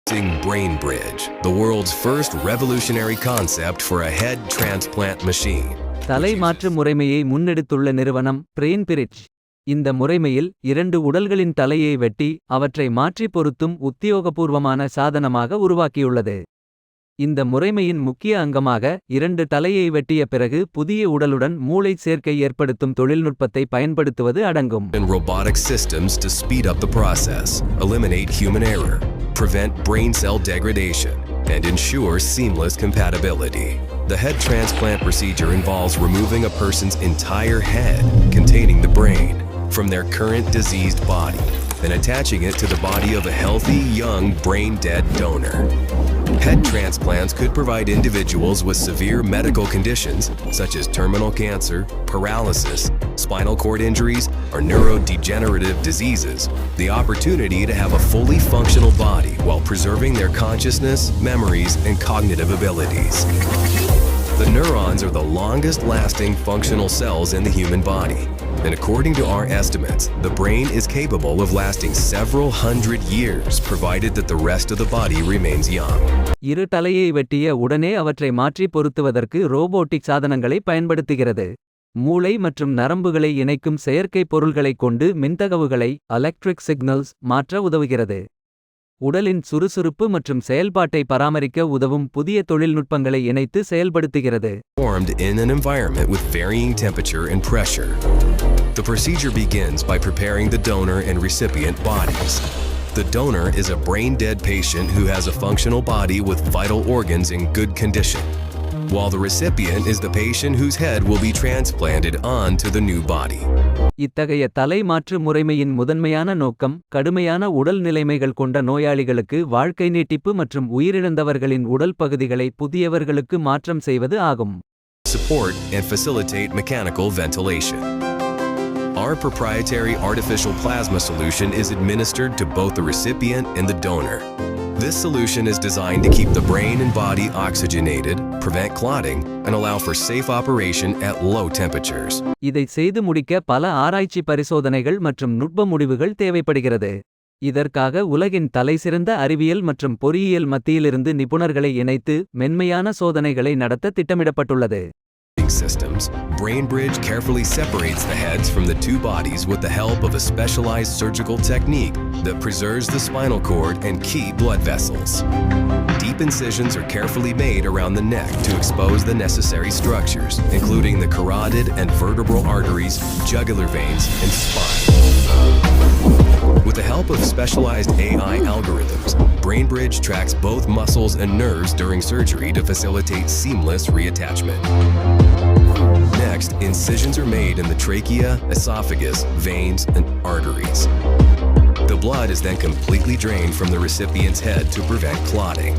Brain Bridge, the world's first revolutionary concept for a head transplant machine. தலை மாற்று முறைமையை முன்னெடுத்துள்ள நிறுவனம் பிரெயின் பிரிட்ஜ். இந்த முறைமையில் 2 உடல்களின் தலையை வெட்டி அவற்றை மாற்றி பொருத்தும் உத்தியோகபூர்வமான சாதனமாக உருவாக்கியுள்ளது. இந்த முறைமையின் முக்கிய அங்கமாக 2 தலையை வெட்டிய பிறகு புதிய உடலுடன் மூளை சேர்க்கை ஏற்படுத்தும் தொழில்நுட்பத்தை பயன்படுத்துவது அடங்கும். And robotic systems to speed up the process, eliminate human error, prevent brain cell degradation, and ensure seamless compatibility. The head transplant procedure involves removing a person's entire head containing the brain from their current diseased body and attaching it to the body of a healthy, young, brain-dead donor. Head transplants could provide individuals with severe medical conditions such as terminal cancer, paralysis, spinal cord injuries, or neurodegenerative diseases the opportunity to have a fully functional body while preserving their consciousness, memories, and cognitive abilities. The neurons are the longest-lasting functional cells in the human body. And according to our estimates, the brain is capable of lasting several hundred years provided that the rest of the body remains young. இரு தலையை வெட்டிய உடனே அவற்றை மாற்றி பொருத்துவதற்கு robotic சாதனங்களை பயன்படுத்துகிறது. மூளை மற்றும் நரம்புகளை இணைக்கும் செயற்கை பொருள்களைக் கொண்டு மின்தகவுகளை எலக்ட்ரிக் சிக்னல்ஸ் மாற்ற உதவுகிறது. உடலின் சுறுசுறுப்பு மற்றும் செயல்பாட்டை பராமரிக்க உதவும் புதிய தொழில்நுட்பங்களை இணைத்து செயல்படுத்துகிறது. Formed in an environment with varying temperature and pressure. The procedure begins by preparing the donor and recipient bodies. The donor is a brain-dead patient who has a functional body with vital organs in good condition, while the recipient is the patient whose head will be transplanted onto the new body. இத்தகைய தலை மாற்று முறைமையின் முதன்மையான நோக்கம் கடுமையான உடல் நிலைமைகள் கொண்ட நோயாளிகளுக்கு வாழ்க்கை நீட்டிப்பு மற்றும் உயிரிழந்தவர்களின் உடல் பகுதிகளை புதியவர்களுக்கு மாற்றம் செய்வது ஆகும். Support and facilitate mechanical ventilation. Our proprietary artificial plasma solution is administered to both the recipient and the donor. This solution is designed to keep the brain and body oxygenated, prevent clotting, and allow for safe operation at low temperatures. இதை செய்து முடிக்க பல ஆராய்ச்சி பரிசோதனைகள் மற்றும் நுட்ப முடிவுகள் தேவைப்படுகிறது. இதற்காக உலகின் தலைசிறந்த அறிவியல் மற்றும் பொறியியல் மத்தியிலிருந்து நிபுணர்களை இணைத்து மென்மையான சோதனைகளை நடத்த திட்டமிடப்பட்டுள்ளது. Systems, BrainBridge carefully separates the heads from the two bodies with the help of a specialized surgical technique that preserves the spinal cord and key blood vessels. Deep incisions are carefully made around the neck to expose the necessary structures, including the carotid and vertebral arteries, jugular veins, and spine. With the help of specialized AI algorithms, BrainBridge tracks both muscles and nerves during surgery to facilitate seamless reattachment. Next, incisions are made in the trachea, esophagus, veins, and arteries. The blood is then completely drained from the recipient's head to prevent clotting.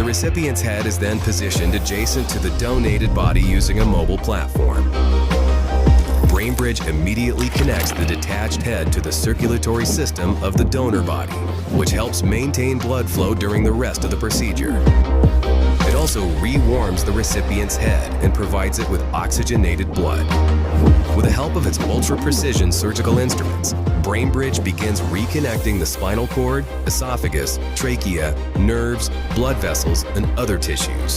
The recipient's head is then positioned adjacent to the donated body using a mobile platform. BrainBridge immediately connects the detached head to the circulatory system of the donor body, which helps maintain blood flow during the rest of the procedure. It also re-warms the recipient's head and provides it with oxygenated blood. With the help of its ultra-precision surgical instruments, BrainBridge begins reconnecting the spinal cord, esophagus, trachea, nerves, blood vessels, and other tissues.